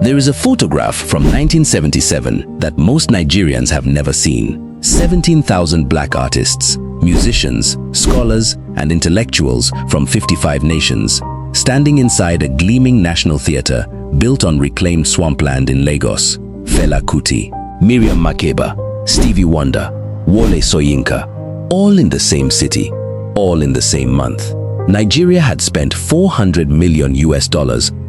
There is a photograph from 1977 that most Nigerians have never seen. 17,000 black artists, musicians, scholars, and intellectuals from 55 nations, standing inside a gleaming national theater built on reclaimed swampland in Lagos. Fela Kuti, Miriam Makeba, Stevie Wonder, Wole Soyinka, all in the same city, all in the same month. Nigeria had spent $400 million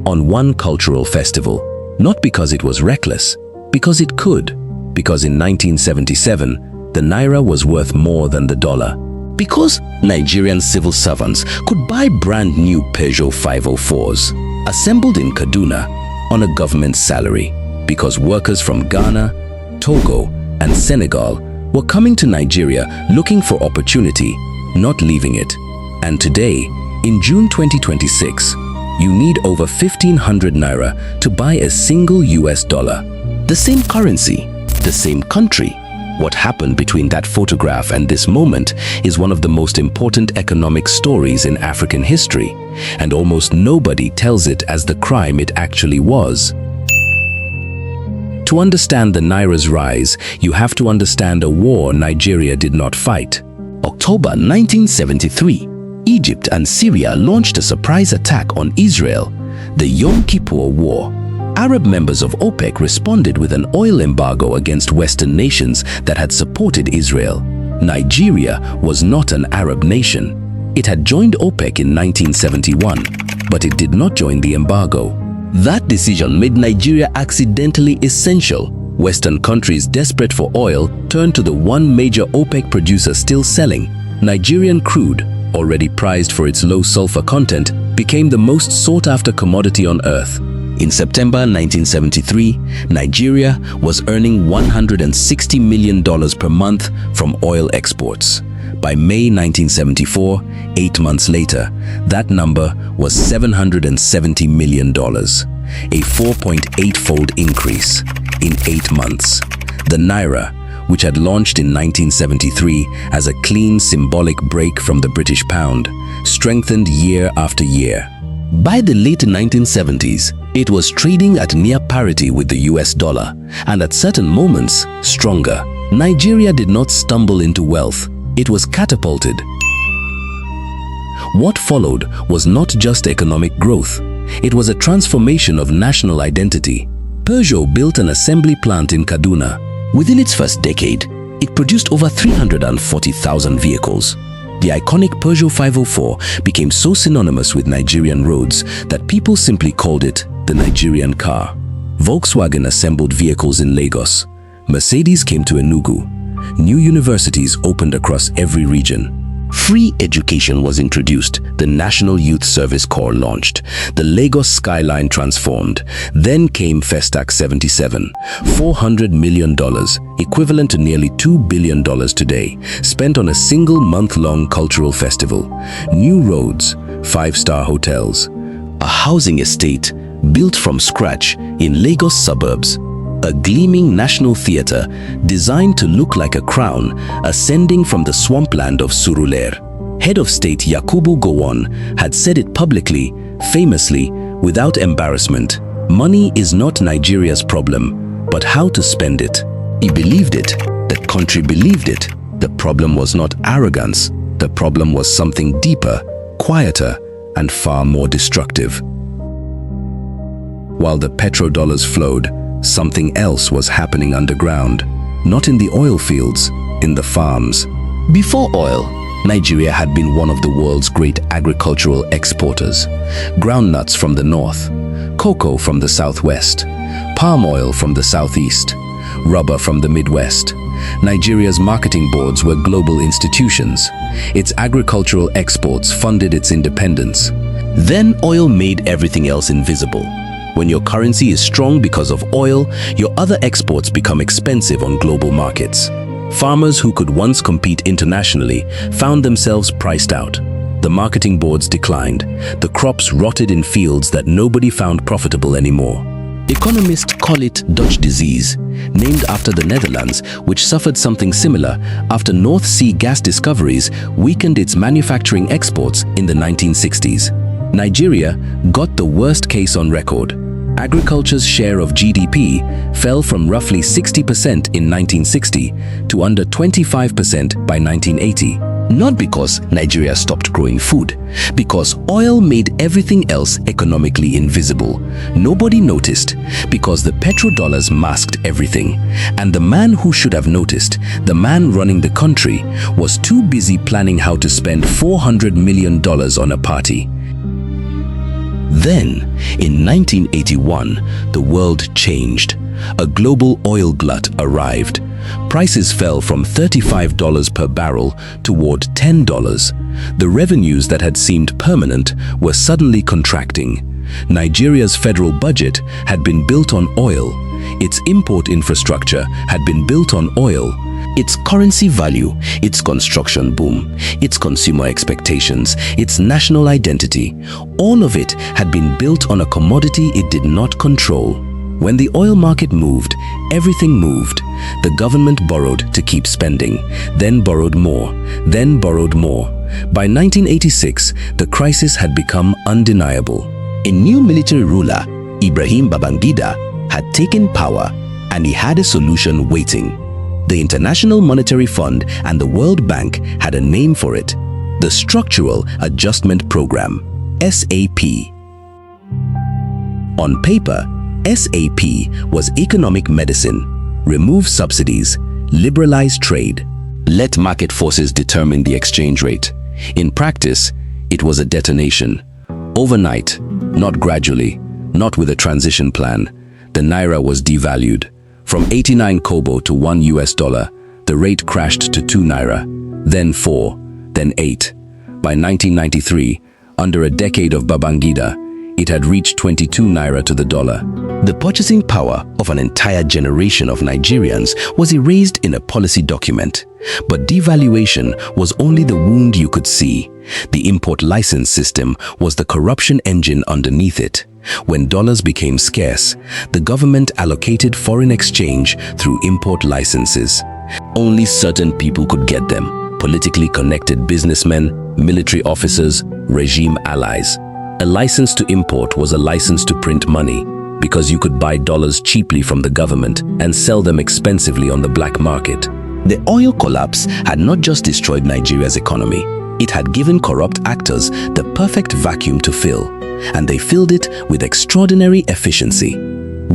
on one cultural festival, not because it was reckless, because it could, because in 1977, the Naira was worth more than the dollar, because Nigerian civil servants could buy brand new Peugeot 504s, assembled in Kaduna on a government salary, because workers from Ghana, Togo, and Senegal were coming to Nigeria looking for opportunity, not leaving it. And today, in June 2026, you need over 1,500 Naira to buy a single US dollar. The same currency, the same country. What happened between that photograph and this moment is one of the most important economic stories in African history, and almost nobody tells it as the crime it actually was. To understand the Naira's rise, you have to understand a war Nigeria did not fight. October 1973, Egypt and Syria launched a surprise attack on Israel, the Yom Kippur War. Arab members of OPEC responded with an oil embargo against Western nations that had supported Israel. Nigeria was not an Arab nation. It had joined OPEC in 1971, but it did not join the embargo. That decision made Nigeria accidentally essential. Western countries desperate for oil turned to the one major OPEC producer still selling. Nigerian crude, already prized for its low sulfur content, became the most sought-after commodity on earth. In September 1973, Nigeria was earning $160 million per month from oil exports. By May 1974, 8 months later, that number was $770 million, a 4.8-fold increase in 8 months. The Naira, which had launched in 1973 as a clean symbolic break from the British pound, strengthened year after year. By the late 1970s, it was trading at near parity with the US dollar, and at certain moments, stronger. Nigeria did not stumble into wealth, it was catapulted. What followed was not just economic growth, it was a transformation of national identity. Peugeot built an assembly plant in Kaduna. Within its first decade, it produced over 340,000 vehicles. The iconic Peugeot 504 became so synonymous with Nigerian roads that people simply called it the Nigerian car. Volkswagen assembled vehicles in Lagos. Mercedes came to Enugu. New universities opened across every region. Free education was introduced, the National Youth Service Corps launched, the Lagos skyline transformed. Then came Festac 77, $400 million, equivalent to nearly $2 billion today, spent on a single month-long cultural festival. New roads, 5-star hotels, a housing estate built from scratch in Lagos suburbs, a gleaming national theater designed to look like a crown ascending from the swampland of Surulere. Head of State Yakubu Gowon had said it publicly, famously, without embarrassment. Money is not Nigeria's problem, but how to spend it. He believed it. The country believed it. The problem was not arrogance. The problem was something deeper, quieter, and far more destructive. While the petrodollars flowed, something else was happening underground, not in the oil fields, in the farms. Before oil, Nigeria had been one of the world's great agricultural exporters. Groundnuts from the north, cocoa from the southwest, palm oil from the southeast, rubber from the Midwest. Nigeria's marketing boards were global institutions. Its agricultural exports funded its independence. Then oil made everything else invisible. When your currency is strong because of oil, your other exports become expensive on global markets. Farmers who could once compete internationally found themselves priced out. The marketing boards declined. The crops rotted in fields that nobody found profitable anymore. Economists call it Dutch disease, named after the Netherlands, which suffered something similar after North Sea gas discoveries weakened its manufacturing exports in the 1960s. Nigeria got the worst case on record. Agriculture's share of GDP fell from roughly 60% in 1960 to under 25% by 1980. Not because Nigeria stopped growing food, because oil made everything else economically invisible. Nobody noticed because the petrodollars masked everything. And the man who should have noticed, the man running the country, was too busy planning how to spend $400 million on a party. Then, in 1981, the world changed. A global oil glut arrived. Prices fell from $35 per barrel toward $10. The revenues that had seemed permanent were suddenly contracting. Nigeria's federal budget had been built on oil. Its import infrastructure had been built on oil. Its currency value, its construction boom, its consumer expectations, its national identity, all of it had been built on a commodity it did not control. When the oil market moved, everything moved. The government borrowed to keep spending, then borrowed more, then borrowed more. By 1986, the crisis had become undeniable. A new military ruler, Ibrahim Babangida, had taken power, and he had a solution waiting. The International Monetary Fund and the World Bank had a name for it: the Structural Adjustment Program, SAP. On paper, SAP was economic medicine. Remove subsidies, liberalize trade, let market forces determine the exchange rate. In practice, it was a detonation. Overnight, not gradually, not with a transition plan, the Naira was devalued. From 89 kobo to $1, the rate crashed to 2 Naira, then 4, then 8. By 1993, under a decade of Babangida, it had reached 22 Naira to the dollar. The purchasing power of an entire generation of Nigerians was erased in a policy document. But devaluation was only the wound you could see. The import license system was the corruption engine underneath it. When dollars became scarce, the government allocated foreign exchange through import licenses. Only certain people could get them: politically connected businessmen, military officers, regime allies. A license to import was a license to print money, because you could buy dollars cheaply from the government and sell them expensively on the black market. The oil collapse had not just destroyed Nigeria's economy, it had given corrupt actors the perfect vacuum to fill, and they filled it with extraordinary efficiency.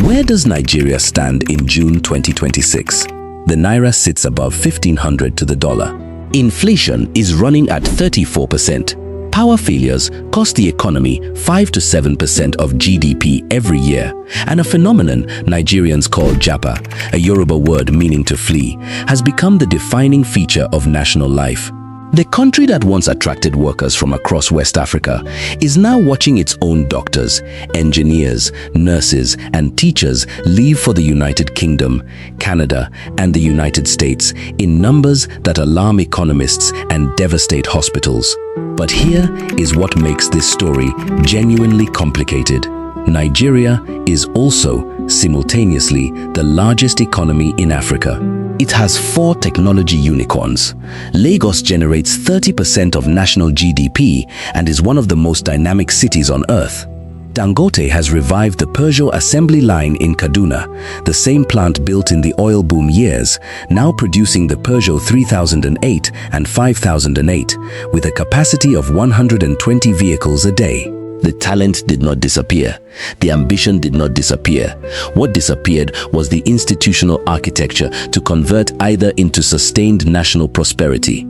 Where does Nigeria stand in June 2026? The Naira sits above 1,500 to the dollar. Inflation is running at 34%. Power failures cost the economy 5 to 7% of GDP every year, and a phenomenon Nigerians call japa, a Yoruba word meaning to flee, has become the defining feature of national life. The country that once attracted workers from across West Africa is now watching its own doctors, engineers, nurses, and teachers leave for the United Kingdom, Canada, and the United States in numbers that alarm economists and devastate hospitals. But here is what makes this story genuinely complicated. Nigeria is also simultaneously the largest economy in Africa. It has 4 technology unicorns. Lagos generates 30% of national GDP and is one of the most dynamic cities on earth. Dangote has revived the Peugeot assembly line in Kaduna, the same plant built in the oil boom years, now producing the Peugeot 3008 and 5008 with a capacity of 120 vehicles a day. The talent did not disappear. The ambition did not disappear. What disappeared was the institutional architecture to convert either into sustained national prosperity.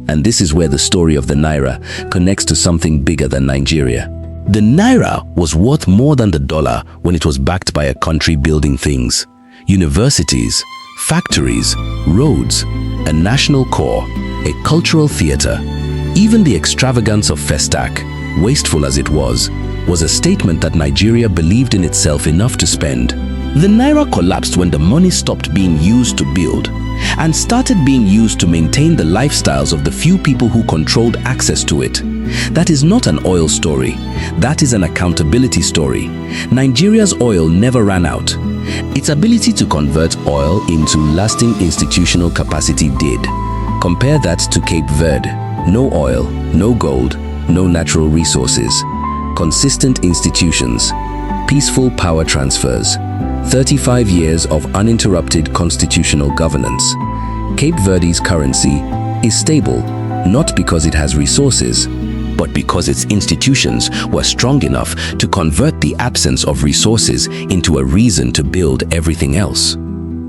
And this is where the story of the Naira connects to something bigger than Nigeria. The Naira was worth more than the dollar when it was backed by a country building things: universities, factories, roads, a national core, a cultural theater. Even the extravagance of Festac, wasteful as it was a statement that Nigeria believed in itself enough to spend. The Naira collapsed when the money stopped being used to build and started being used to maintain the lifestyles of the few people who controlled access to it. That is not an oil story. That is an accountability story. Nigeria's oil never ran out. Its ability to convert oil into lasting institutional capacity did. Compare that to Cape Verde. No oil, no gold, no natural resources. consistent institutions, peaceful power transfers, 35 years of uninterrupted constitutional governance. Cape Verde's currency is stable, not because it has resources, but because its institutions were strong enough to convert the absence of resources into a reason to build everything else.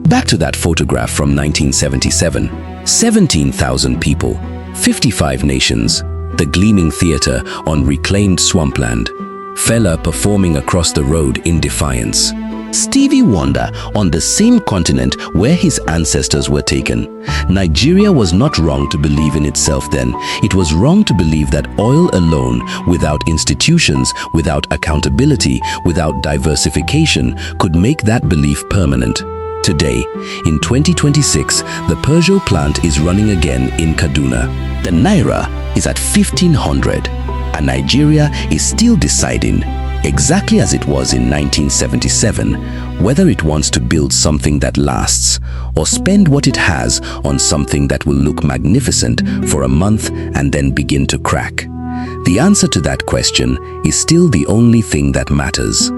Back to that photograph from 1977. 17,000 people, 55 nations, the gleaming theater on reclaimed swampland. Fela performing across the road in defiance. Stevie Wonder on the same continent where his ancestors were taken. Nigeria was not wrong to believe in itself then. It was wrong to believe that oil alone, without institutions, without accountability, without diversification, could make that belief permanent. Today, in 2026, the Peugeot plant is running again in Kaduna. The Naira is at 1,500, and Nigeria is still deciding, exactly as it was in 1977, whether it wants to build something that lasts or spend what it has on something that will look magnificent for a month and then begin to crack. The answer to that question is still the only thing that matters.